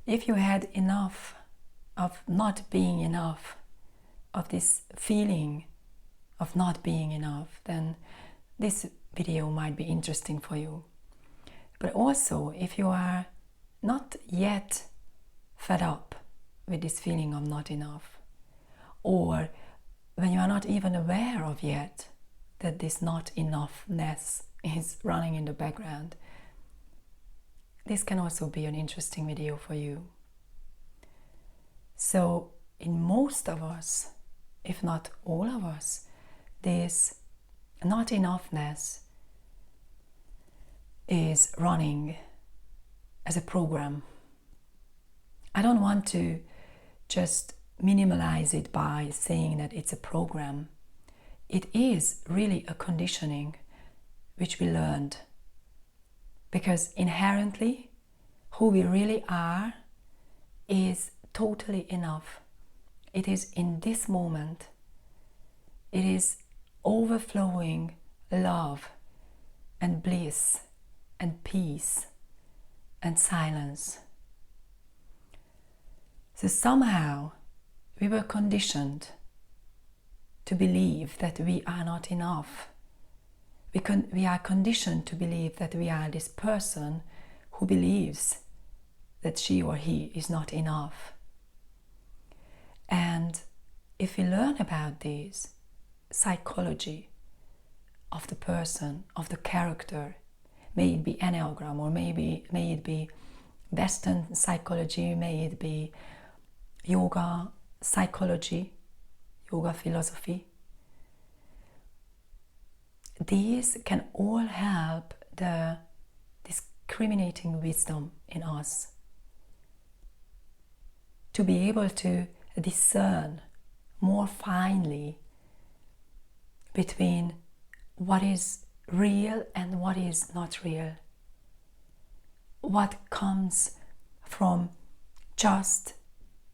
if you had enough of not being enough, of this feeling of not being enough, then this video might be interesting for you. But also, if you are not yet fed up with this feeling of not enough, or when you are not even aware of yet that this not enoughness is running in the background, this can also be an interesting video for you. So in most of us, if not all of us, this not enoughness is running as a program. I don't want to just minimalize it by saying that it's a program. It is really a conditioning which we learned, because inherently who we really are is totally enough. It is in this moment. It is overflowing love and bliss and peace and silence. So somehow we were conditioned to believe that we are not enough. We are conditioned to believe that we are this person who believes that she or he is not enough. And if we learn about this psychology of the person, of the character, may it be Enneagram, or may it be Western psychology, may it be yoga psychology, yoga philosophy, these can all help the discriminating wisdom in us to be able to discern more finely between what is real and what is not real, what comes from just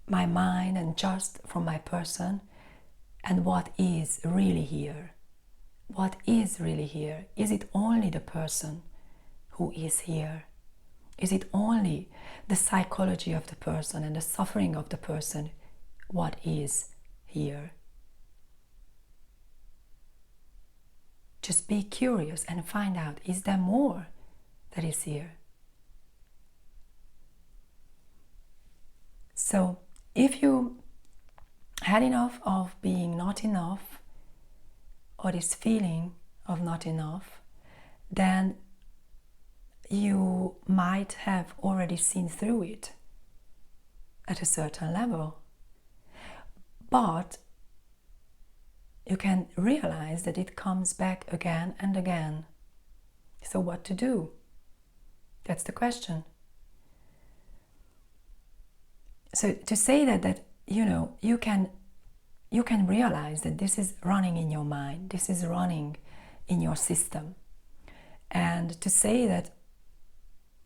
my mind and just from my person, and what is really here. What is really here? Is it only the person who is here? Is it only the psychology of the person and the suffering of the person what is here? Just be curious and find out, is there more that is here? So if you had enough of being not enough, or this feeling of not enough, then you might have already seen through it at a certain level. But you can realize that it comes back again and again. So what to do? That's the question. So to say that you can realize that this is running in your mind, this is running in your system, and to say that,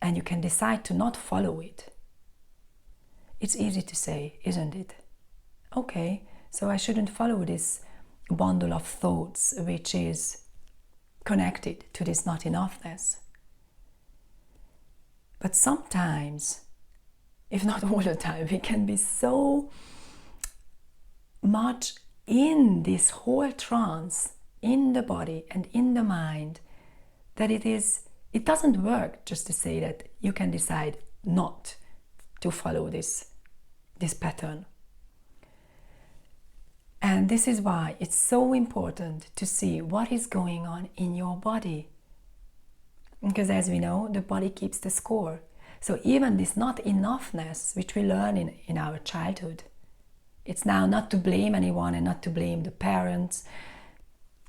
and you can decide to not follow it. It's easy to say, isn't it? Okay, so I shouldn't follow this bundle of thoughts which is connected to this not enoughness. But sometimes, if not all the time, we can be so much in this whole trance, in the body and in the mind, that it doesn't work just to say that you can decide not to follow this pattern. And this is why it's so important to see what is going on in your body. Because as we know, the body keeps the score. So even this not enoughness, which we learn in our childhood, it's now not to blame anyone and not to blame the parents.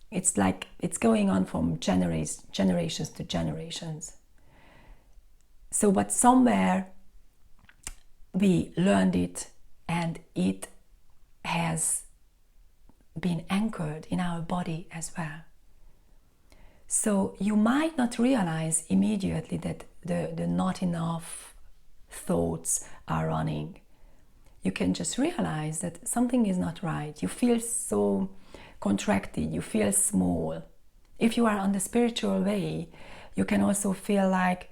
It's like it's going on from generations to generations. So, but somewhere we learned it, and it has been anchored in our body as well. So you might not realize immediately that the not enough thoughts are running. You can just realize that something is not right. You feel so contracted, you feel small. If you are on the spiritual way, you can also feel like,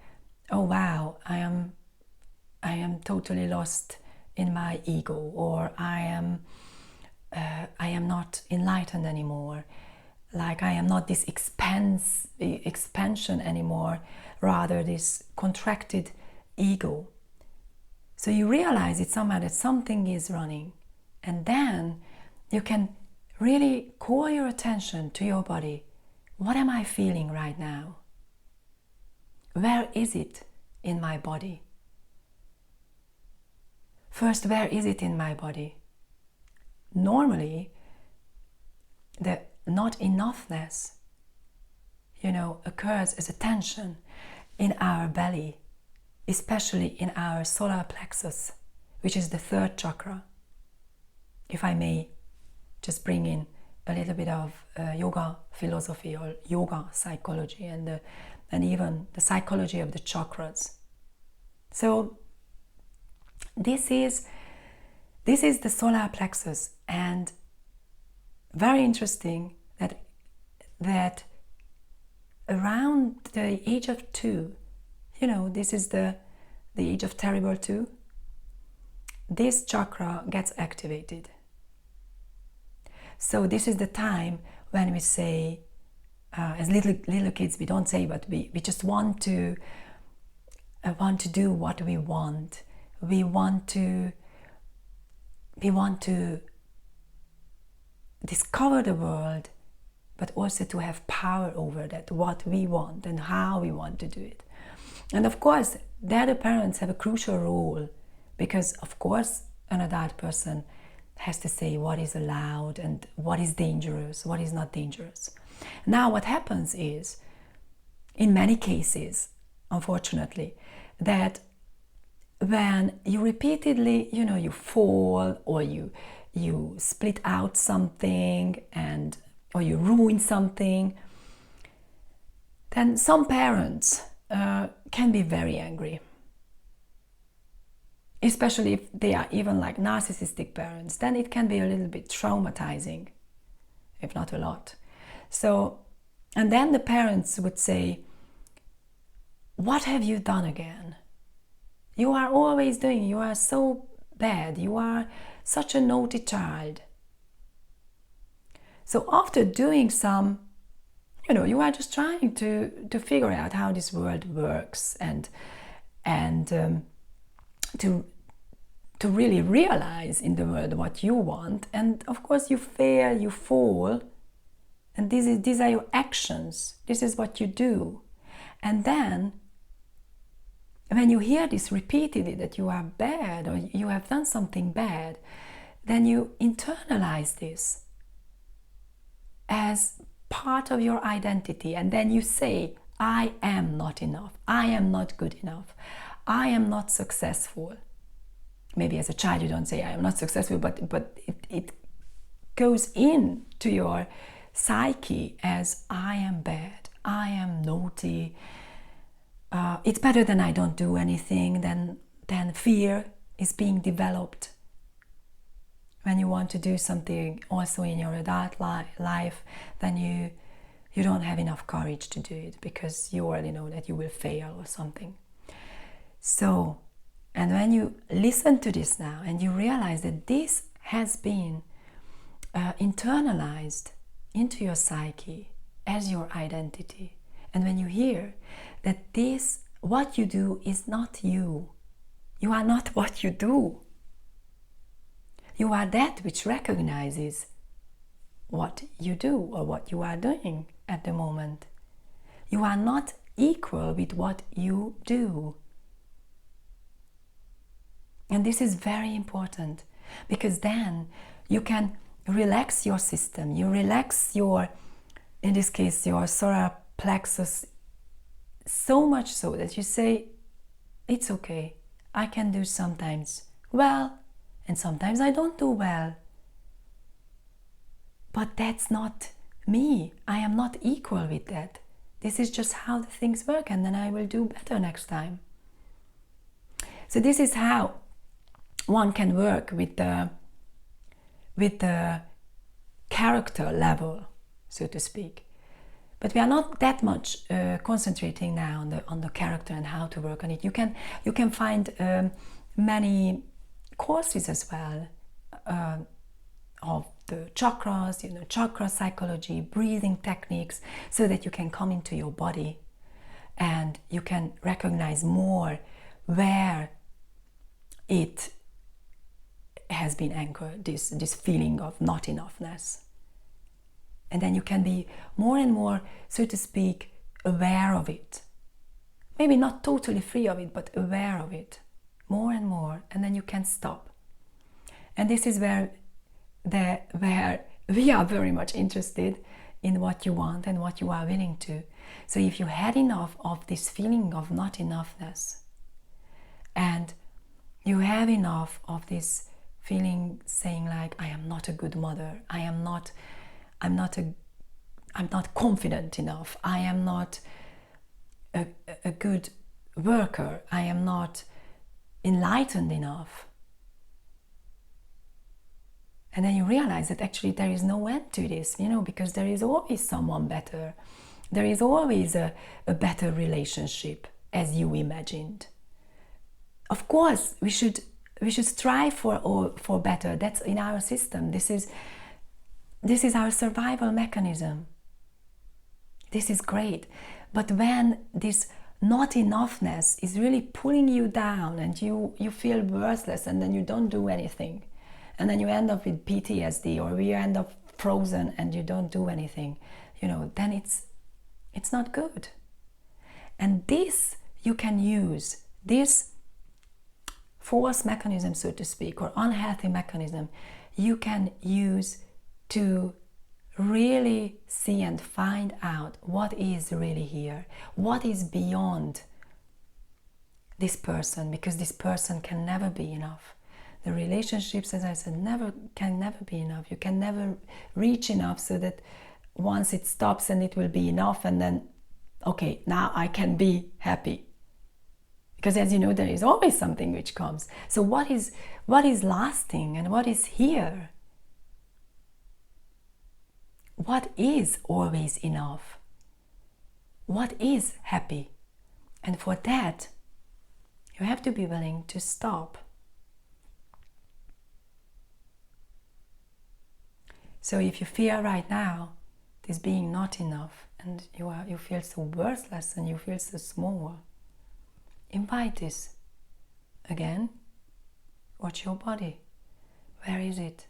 oh wow, I am am totally lost in my ego, or I am not enlightened anymore, like I am not this expansion anymore, rather this contracted ego. So you realize it somehow that something is running, and then you can really call your attention to your body. What am I feeling right now? Where is it in my body? First, where is it in my body? Normally, the not enoughness, occurs as a tension in our belly, especially in our solar plexus, which is the third chakra. If I may just bring in a little bit of yoga philosophy or yoga psychology and even the psychology of the chakras. So this is the solar plexus, and very interesting that around the age of 2, this is the age of terrible 2, this chakra gets activated. So this is the time when we say, as little kids, we don't say, but we just want to do what we want. We want to discover the world, but also to have power over that, what we want and how we want to do it. And of course, there the parents have a crucial role, because of course an adult person has to say what is allowed and what is dangerous, what is not dangerous. Now what happens is, in many cases, unfortunately, that when you repeatedly, you fall, or you split out something, or you ruin something, then some parents can be very angry. Especially if they are even like narcissistic parents, then it can be a little bit traumatizing, if not a lot. So, and then the parents would say, what have you done again? You are always doing, you are so bad, you are such a naughty child. So after doing some, you are just trying to figure out how this world works and to really realize in the world what you want. And of course you fail, you fall, and these are your actions. This is what you do. And then when you hear this repeatedly, that you are bad or you have done something bad, then you internalize this as part of your identity, and then you say, I am not enough, I am not good enough, I am not successful. Maybe as a child you don't say I am not successful, but it goes into your psyche as I am bad, I am naughty, it's better than I don't do anything. Then fear is being developed. When you want to do something also in your adult life, then you don't have enough courage to do it, because you already know that you will fail or something. So, and when you listen to this now and you realize that this has been internalized into your psyche as your identity, and when you hear that this, what you do is not you, you are not what you do, you are that which recognizes what you do or what you are doing at the moment. You are not equal with what you do. And this is very important, because then you can relax your system, you relax your, in this case, your solar plexus, so much so that you say, it's okay, I can do sometimes well, and sometimes I don't do well. But that's not me. I am not equal with that. This is just how the things work, and then I will do better next time. So this is how one can work with the character level, so to speak. But we are not that much concentrating now on the character and how to work on it. You can find many courses as well of the chakras, chakra psychology, breathing techniques, so that you can come into your body and you can recognize more where it has been anchored, this feeling of not enoughness. And then you can be more and more, so to speak, aware of it. Maybe not totally free of it, but aware of it more and more, and then you can stop. And this is where we are very much interested in what you want and what you are willing to. So if you had enough of this feeling of not enoughness, and you have enough of this feeling saying like, I am not a good mother, I'm not confident enough, I am not a good worker, I am not enlightened enough. And then you realize that actually there is no end to this, because there is always someone better. There is always a better relationship as you imagined. Of course, we should strive for better. That's in our system. This is our survival mechanism. This is great. But when this not enoughness is really pulling you down and you feel worthless, and then you don't do anything, and then you end up with PTSD, or you end up frozen and you don't do anything, then it's not good. And this you can use, this force mechanism, so to speak, or unhealthy mechanism, you can use to really see and find out what is really here, what is beyond this person, because this person can never be enough. The relationships, as I said, can never be enough. You can never reach enough so that once it stops and it will be enough, and then, okay, now I can be happy. Because as you know, there is always something which comes. So what is lasting and what is here? What is always enough? What is happy? And for that, you have to be willing to stop. So if you feel right now this being not enough, and you feel so worthless and you feel so small, invite this again. Watch your body. Where is it?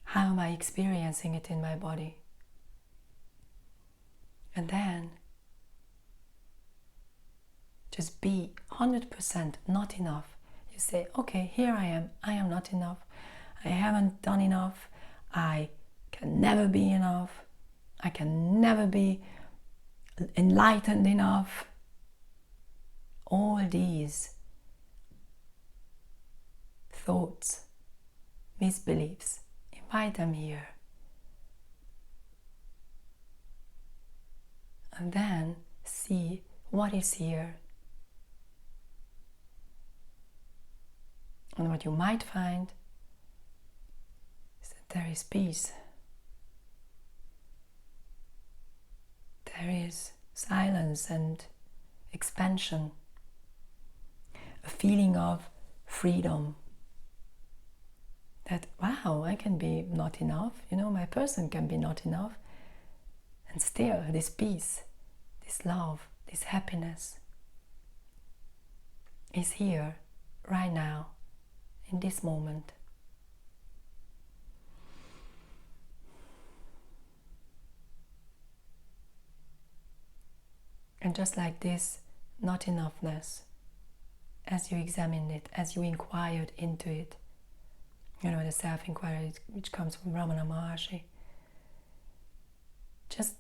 How am I experiencing it in my body? And then just be 100% not enough. You say, okay, here I am not enough. I haven't done enough. I can never be enough. I can never be enlightened enough. All these thoughts, misbeliefs, invite them here. And then see what is here. And what you might find is that there is peace. There is silence and expansion. A feeling of freedom. That, wow, I can be not enough. My person can be not enough. And still, this peace, this love, this happiness is here, right now, in this moment. And just like this not enoughness, as you examined it, as you inquired into it, the self-inquiry which comes from Ramana Maharshi, just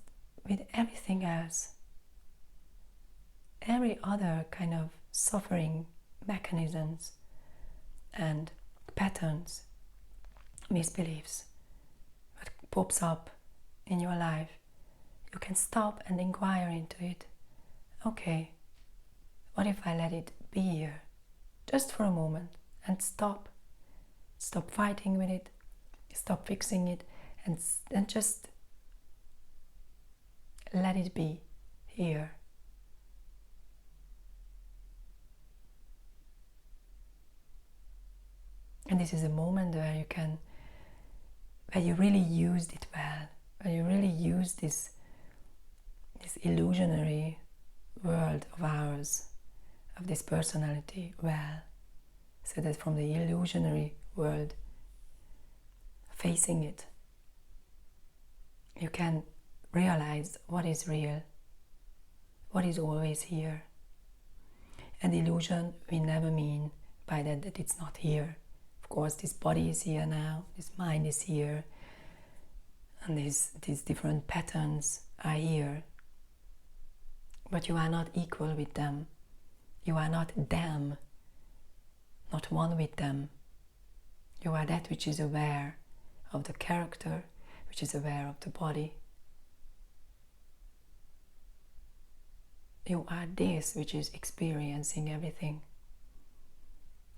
with everything else, every other kind of suffering mechanisms and patterns, misbeliefs that pops up in your life, you can stop and inquire into it. Okay, what if I let it be here, just for a moment, and stop fighting with it, stop fixing it, and just let it be here. And this is a moment where you really used it well, where you really used this illusionary world of ours, of this personality well, so that from the illusionary world, facing it, you can realize what is real, what is always here. And illusion, we never mean by that it's not here. Of course, this body is here now, this mind is here, and these different patterns are here. But you are not equal with them. You are not them, not one with them. You are that which is aware of the character, which is aware of the body. You are this which is experiencing everything.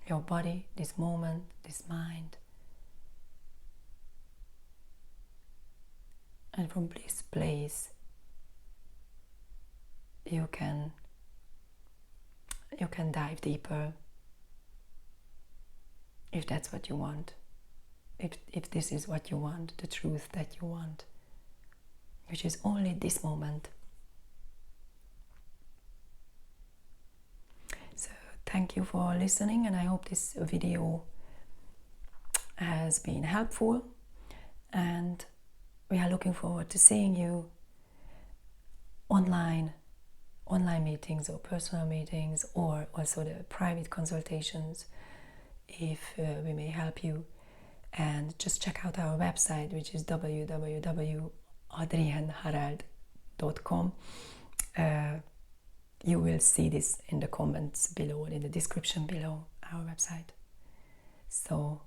Your body, this moment, this mind. And from this place, you can dive deeper, if that's what you want. If this is what you want, the truth that you want, which is only this moment. So thank you for listening, and I hope this video has been helpful, and we are looking forward to seeing you online meetings or personal meetings, or also the private consultations, if we may help you. And just check out our website, which is www.adrienharald.com. You will see this in the comments below, in the description below our website. So,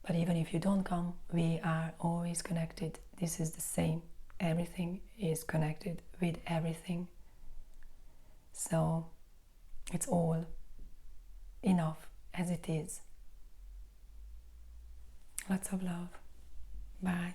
but even if you don't come, we are always connected. This is the same. Everything is connected with everything. So it's all enough as it is. Lots of love. Bye.